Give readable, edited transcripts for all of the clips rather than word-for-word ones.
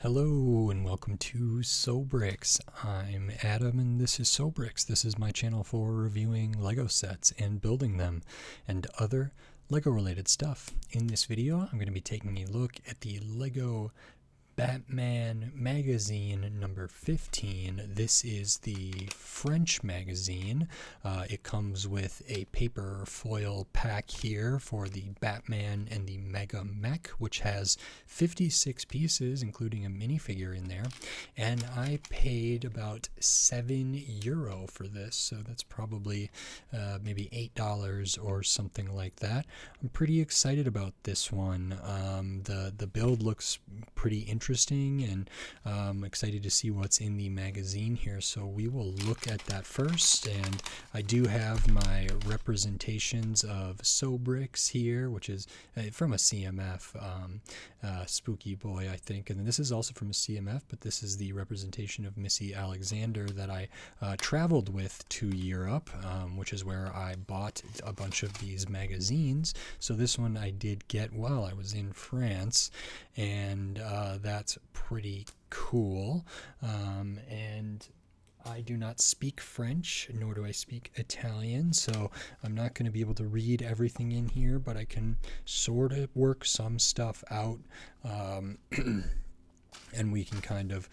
Hello and welcome to Sobrix. I'm Adam and this is Sobrix. This is my channel for reviewing Lego sets and building them and other Lego related stuff. In this video I'm going to be taking a look at the Lego Batman Magazine number 15. This is the French magazine. It comes with a paper foil pack here for the Batman and the Mega Mech, which has 56 pieces, including a minifigure in there. And I paid about €7 for this, so that's probably maybe $8 or something like that. I'm pretty excited about this one. The build looks pretty interesting, and I'm excited to see what's in the magazine here, so we will look at that first. And I do have my representations of Sobrix here, which is from a CMF, Spooky Boy, I think, and this is also from a CMF, but this is the representation of Missy Alexander that I traveled with to Europe, which is where I bought a bunch of these magazines. So this one I did get while I was in France, and that's pretty cool. And I do not speak French, nor do I speak Italian, so I'm not going to be able to read everything in here, but I can sort of work some stuff out. And we can kind of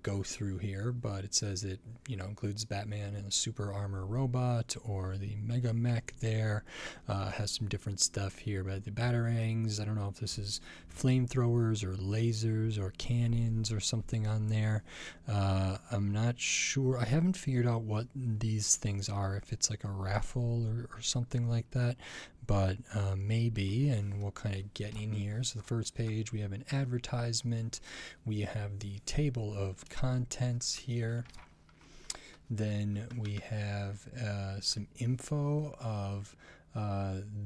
go through here, but it says it, includes Batman and a super armor robot, or the Mega Mech there. Has some different stuff here about the batarangs. I don't know if this is flamethrowers or lasers or cannons or something on there. I'm not sure. I haven't figured out what these things are, if it's like a raffle or something like that. But maybe, and we'll kind of get in here. So the first page, we have an advertisement. We have the table of contents here. Then we have some info of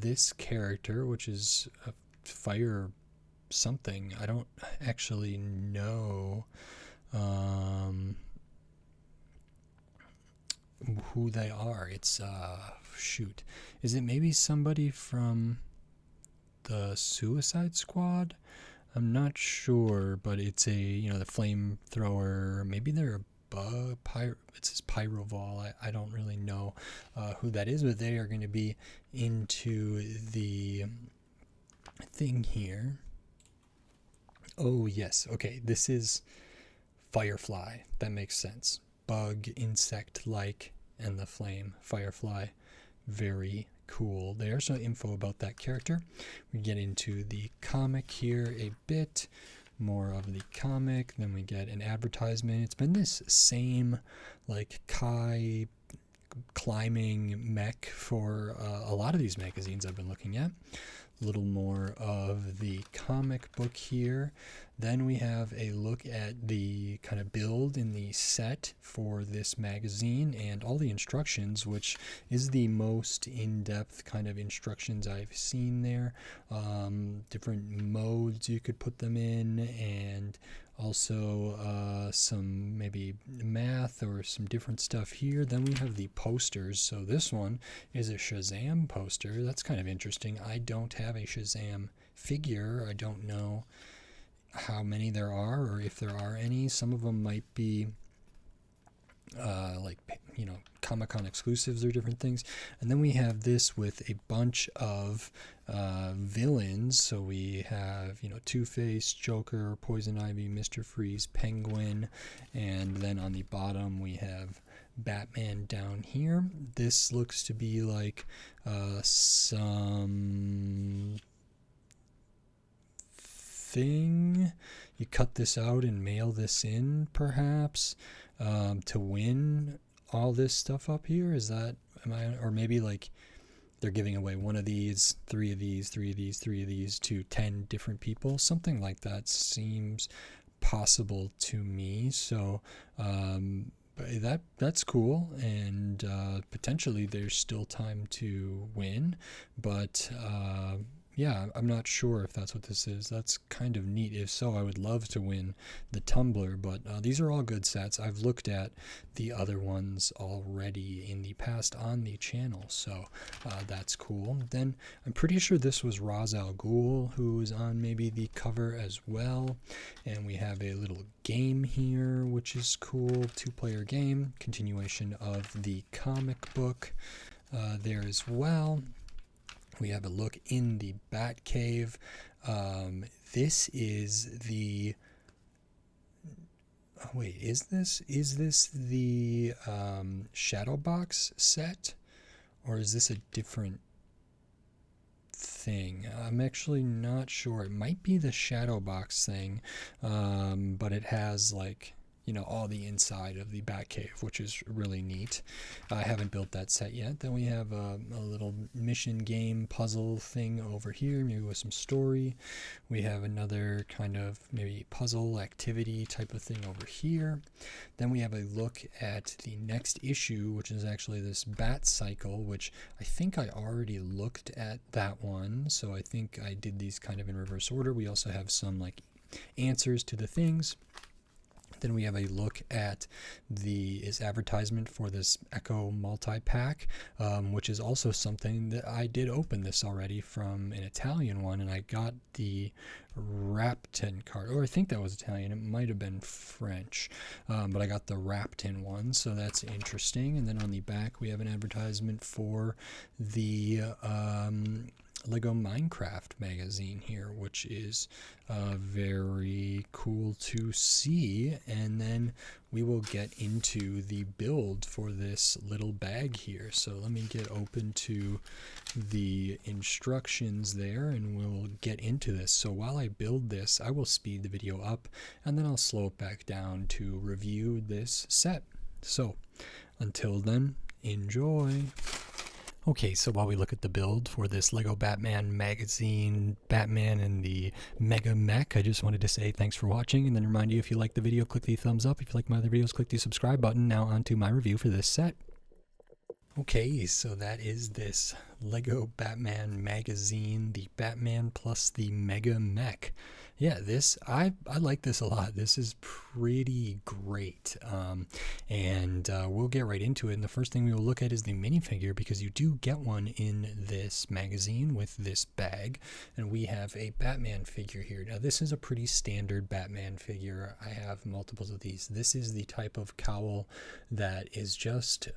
this character, which is a fire something. I don't actually know who they are. It's shoot, is it maybe somebody from the Suicide Squad? I'm not sure, but it's a the flamethrower. Maybe they're a it says Pyrovol. I don't really know who that is, but they are going to be into the thing here. Oh yes, okay, this is Firefly. That makes sense. Bug, insect like, and the flame, Firefly. Very cool there. So info about that character. We get into the comic here a bit more of the comic. Then we get an advertisement. It's been this same like Kai climbing mech for a lot of these magazines I've been looking at. A little more of the comic book here. Then we have a look at the kind of build in the set for this magazine and all the instructions, which is the most in-depth kind of instructions I've seen there. Different modes you could put them in, and also some maybe math or some different stuff here. Then we have the posters. So this one is a Shazam poster. That's kind of interesting. I don't have a Shazam figure. I don't know how many there are, or if there are any. Some of them might be like Comic-Con exclusives or different things. And then we have this with a bunch of villains. So we have Two-Face, Joker, Poison Ivy, Mr. Freeze, Penguin, and then on the bottom we have Batman down here. This looks to be like some thing. You cut this out and mail this in, perhaps, to win all this stuff up here. Is that, or maybe like they're giving away one of these, three of these, three of these, three of these to 10 different people. Something like that seems possible to me. So that's cool, and potentially there's still time to win, but yeah, I'm not sure if that's what this is. That's kind of neat. If so, I would love to win the tumbler, but these are all good sets. I've looked at the other ones already in the past on the channel, so that's cool. Then I'm pretty sure this was Ra's al Ghul, who was on maybe the cover as well. And we have a little game here, which is cool. 2-player game, continuation of the comic book there as well. We have a look in the Batcave. This is the... Oh, wait, is this the Shadowbox set? Or is this a different thing? I'm actually not sure. It might be the Shadowbox thing, but it has like, you know, all the inside of the Batcave, which is really neat. I haven't built that set yet. Then we have a little mission game puzzle thing over here, maybe with some story. We have another kind of maybe puzzle activity type of thing over here. Then we have a look at the next issue, which is actually this Bat Cycle, which I think I already looked at that one. So I think I did these kind of in reverse order. We also have some like answers to the things. Then we have a look at the advertisement for this Echo multi-pack, which is also something that I did open this already from an Italian one, and I got the Raptin card, or I think that was Italian. It might have been French, but I got the Raptin one, so that's interesting. And then on the back, we have an advertisement for the Lego Minecraft magazine here, which is very cool to see. And then we will get into the build for this little bag here. So let me get open to the instructions there and we'll get into this. So while I build this, I will speed the video up and then I'll slow it back down to review this set. So until then, enjoy. Okay, so while we look at the build for this Lego Batman magazine, Batman and the Mega Mech, I just wanted to say thanks for watching and then remind you, if you like the video, click the thumbs up. If you like my other videos, click the subscribe button. Now on to my review for this set. Okay, so that is this Lego Batman magazine, the Batman plus the Mega Mech. Yeah, I like this a lot. This is pretty great. And we'll get right into it. And the first thing we will look at is the minifigure, because you do get one in this magazine with this bag. And we have a Batman figure here. Now, this is a pretty standard Batman figure. I have multiples of these. This is the type of cowl that is just,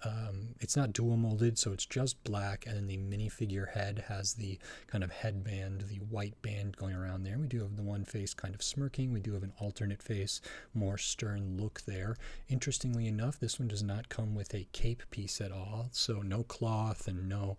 it's not dual molded, so it's just black. And then the minifigure head has the kind of headband, the white band going around there. We do have the one face kind of smirking. We do have an alternate face, more stern look there. Interestingly enough, this one does not come with a cape piece at all, so no cloth and no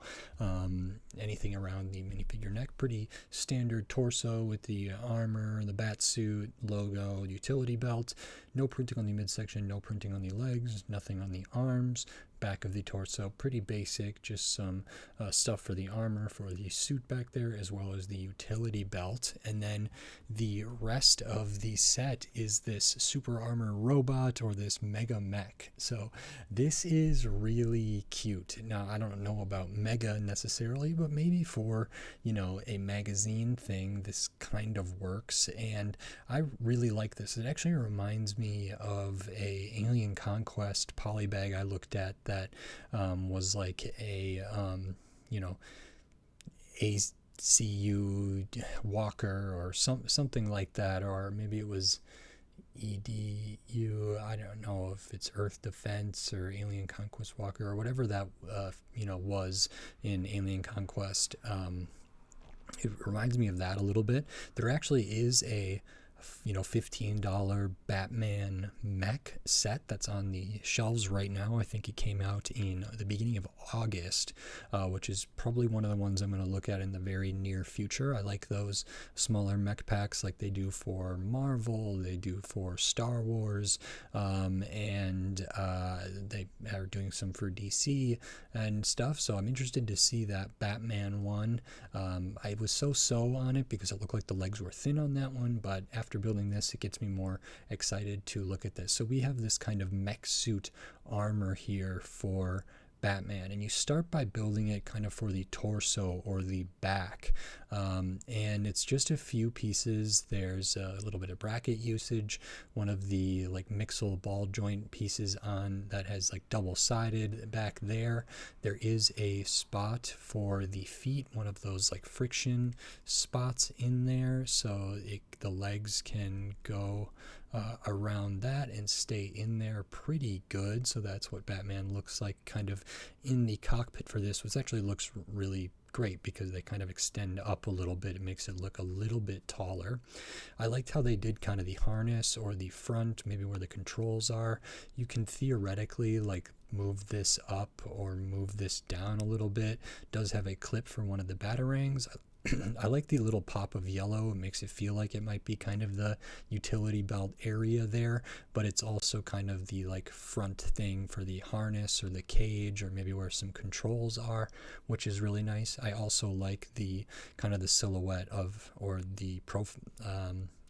anything around the minifigure neck. Pretty standard torso with the armor, the bat suit, logo, utility belt. No printing on the midsection, no printing on the legs, nothing on the arms. Back of the torso, pretty basic, just some stuff for the armor, for the suit back there, as well as the utility belt. And then the rest of the set is this super armor robot, or this Mega Mech. So this is really cute. Now, I don't know about Mega necessarily, but maybe for, you know, a magazine thing, this kind of works. And I really like this. It actually reminds me of a Alien Conquest polybag I looked at that was like a, you know, ACU Walker or something like that, or maybe it was EDU. I don't know if it's Earth Defense or Alien Conquest Walker or whatever that, you know, was in Alien Conquest. It reminds me of that a little bit. There actually is a, you know, $15 Batman mech set that's on the shelves right now. I think it came out in the beginning of August, which is probably one of the ones I'm going to look at in the very near future. I like those smaller mech packs like they do for Marvel, they do for Star Wars, and they are doing some for DC and stuff. So I'm interested to see that Batman one. I was so on it because it looked like the legs were thin on that one, but after building this, it gets me more excited to look at this. So we have this kind of mech suit armor here for Batman, and you start by building it kind of for the torso or the back, and it's just a few pieces. There's a little bit of bracket usage, one of the like mixel ball joint pieces on that has like double-sided back there. There is a spot for the feet, one of those like friction spots in there, so the legs can go around that and stay in there pretty good. So that's what Batman looks like kind of in the cockpit for this, which actually looks really great because they kind of extend up a little bit. It makes it look a little bit taller. I liked how they did kind of the harness or the front, maybe where the controls are. You can theoretically like move this up or move this down a little bit. It does have a clip for one of the batarangs. I like the little pop of yellow. It makes it feel like it might be kind of the utility belt area there, but it's also kind of the like front thing for the harness or the cage or maybe where some controls are, which is really nice. I also like the kind of the silhouette of, or the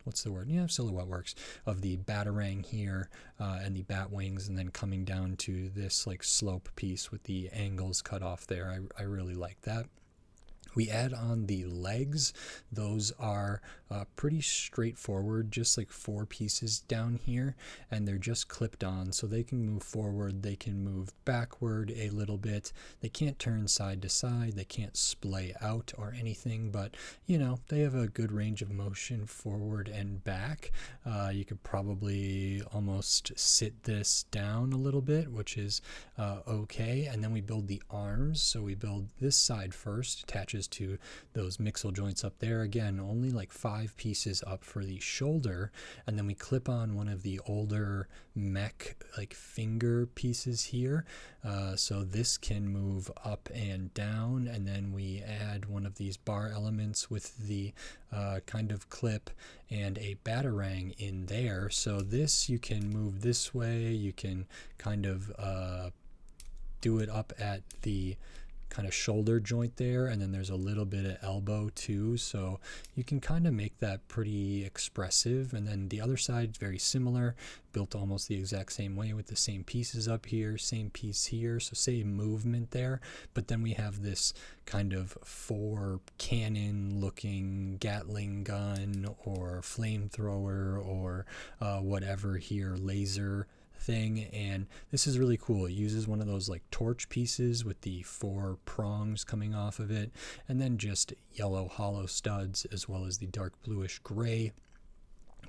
what's the word? Yeah, silhouette works, of the batarang here and the bat wings, and then coming down to this like slope piece with the angles cut off there. I really like that. We add on the legs. Those are pretty straightforward, just like 4 pieces down here, and they're just clipped on, so they can move forward, they can move backward a little bit. They can't turn side to side, they can't splay out or anything, but you know, they have a good range of motion forward and back. You could probably almost sit this down a little bit, which is okay. And then we build the arms. So we build this side first, attaches to those mixel joints up there. Again, only like 5 pieces up for the shoulder, and then we clip on one of the older mech like finger pieces here, so this can move up and down, and then we add one of these bar elements with the kind of clip and a batarang in there. So this you can move this way, you can kind of do it up at the kind of shoulder joint there, and then there's a little bit of elbow too, so you can kind of make that pretty expressive. And then the other side is very similar, built almost the exact same way with the same pieces up here, same piece here, so same movement there. But then we have this kind of 4 cannon looking Gatling gun or flamethrower or whatever here, laser thing, and this is really cool. It uses one of those like torch pieces with the 4 prongs coming off of it, and then just yellow hollow studs, as well as the dark bluish gray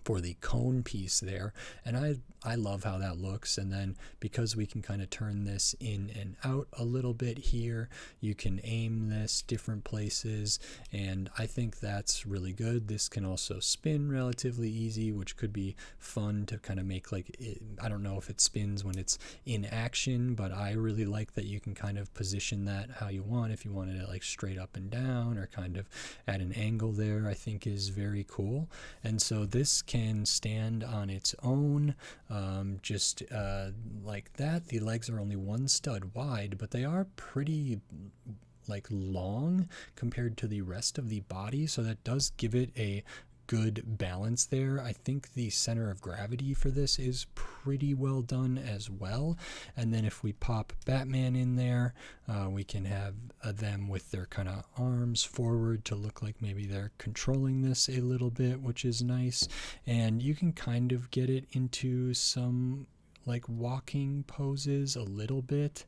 for the cone piece there. And I love how that looks. And then because we can kind of turn this in and out a little bit here, you can aim this different places, and I think that's really good. This can also spin relatively easy, which could be fun to kind of make like I don't know if it spins when it's in action, but I really like that you can kind of position that how you want. If you wanted it like straight up and down or kind of at an angle there, I think is very cool. And so this can stand on its own, just like that. The legs are only 1 stud wide, but they are pretty like long compared to the rest of the body, so that does give it a good balance there. I think the center of gravity for this is pretty well done as well. And then if we pop Batman in there, we can have them with their kind of arms forward to look like maybe they're controlling this a little bit, which is nice. And you can kind of get it into some like walking poses a little bit.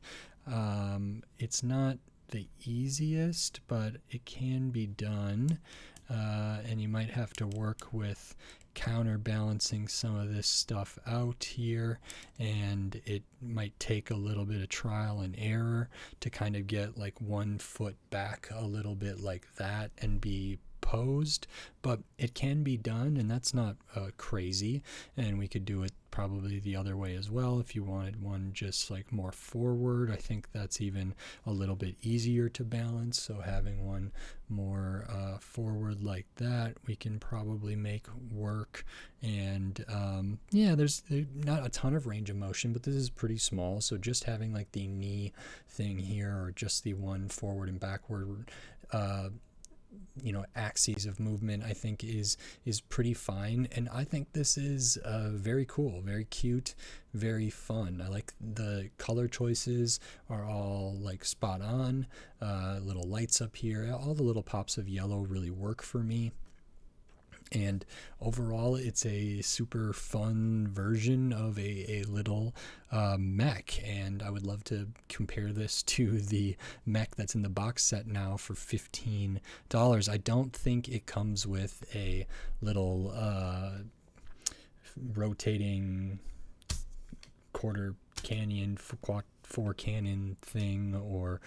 It's not the easiest, but it can be done. And you might have to work with counterbalancing some of this stuff out here, and it might take a little bit of trial and error to kind of get like 1 foot back a little bit like that and be posed, but it can be done, and that's not crazy. And we could do it probably the other way as well if you wanted one just like more forward. I think that's even a little bit easier to balance, so having one more forward like that we can probably make work. And yeah, there's not a ton of range of motion, but this is pretty small, so just having like the knee thing here, or just the one forward and backward axes of movement, I think is pretty fine. And I think this is very cool, very cute, very fun. I like the color choices are all like spot on. Little lights up here, all the little pops of yellow really work for me. And overall, it's a super fun version of a little mech, and I would love to compare this to the mech that's in the box set now for $15. I don't think it comes with a little rotating quarter canyon four cannon thing or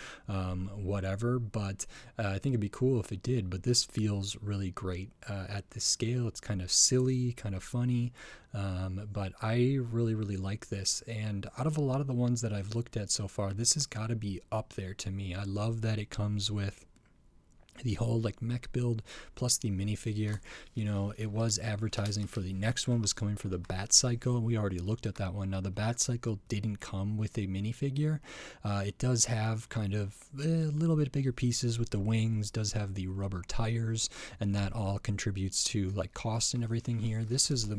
whatever, but I think it'd be cool if it did. But this feels really great at this scale. It's kind of silly, kind of funny, but I really like this. And out of a lot of the ones that I've looked at so far, this has got to be up there to me. I love that it comes with the whole like mech build plus the minifigure. It was advertising for the next one was coming for the Bat Cycle, and we already looked at that one. Now the Bat Cycle didn't come with a minifigure. It does have kind of a little bit bigger pieces with the wings, does have the rubber tires, and that all contributes to like cost and everything here. This is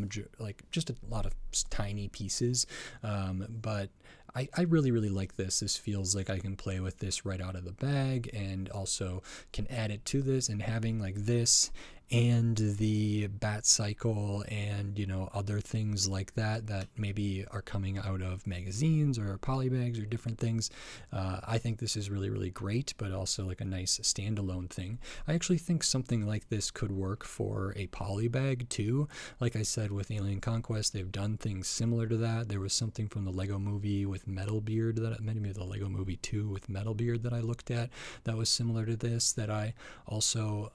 just a lot of tiny pieces, but I really like this. This feels like I can play with this right out of the bag, and also can add it to this, and having like this and the Bat Cycle and other things like that maybe are coming out of magazines or polybags or different things. I think this is really great, but also like a nice standalone thing. I actually think something like this could work for a polybag too. Like I said, with Alien Conquest, they've done things similar to that. There was something from the Lego movie with Metalbeard, that maybe the Lego movie 2 with Metalbeard that I looked at that was similar to this, that I also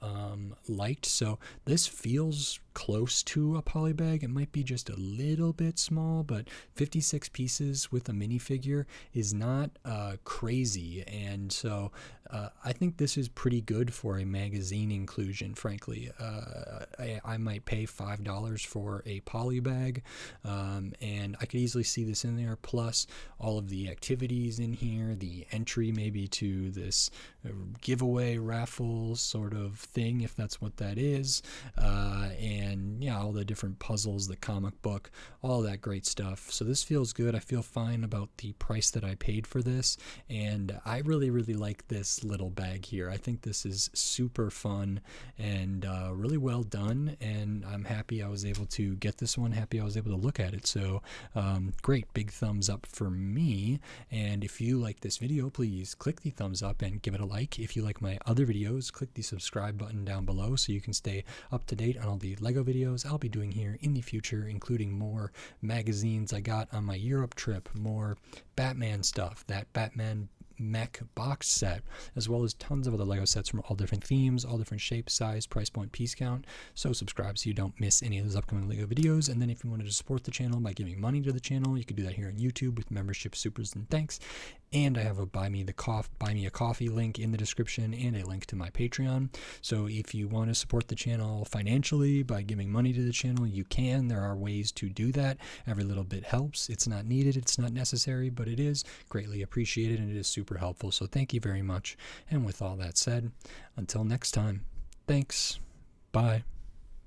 liked. So this feels close to a polybag. It might be just a little bit small, but 56 pieces with a minifigure is not crazy. And so I think this is pretty good for a magazine inclusion, frankly. I might pay $5 for a polybag, and I could easily see this in there, plus all of the activities in here, the entry maybe to this giveaway raffle sort of thing, if that's what that is, and yeah, all the different puzzles, the comic book, all that great stuff. So this feels good. I feel fine about the price that I paid for this, and I really like this little bag here. I think this is super fun and really well done, and I'm happy I was able to get this one, happy I was able to look at it. So great, big thumbs up for me. And if you like this video, please click the thumbs up and give it a like. If you like my other videos, click the subscribe button down below so you can stay up to date on all the Lego videos I'll be doing here in the future, including more magazines I got on my Europe trip, more Batman stuff, that Batman Mech box set, as well as tons of other Lego sets from all different themes, all different shapes, size, price point, piece count. So subscribe so you don't miss any of those upcoming Lego videos. And then if you wanted to support the channel by giving money to the channel, you could do that here on YouTube with membership, supers, and thanks. And I have a buy me a coffee link in the description, and a link to my Patreon. So if you want to support the channel financially by giving money to the channel, you can. There are ways to do that. Every little bit helps. It's not needed, it's not necessary, but it is greatly appreciated, and it is super helpful. So thank you very much. And with all that said, until next time, thanks. Bye.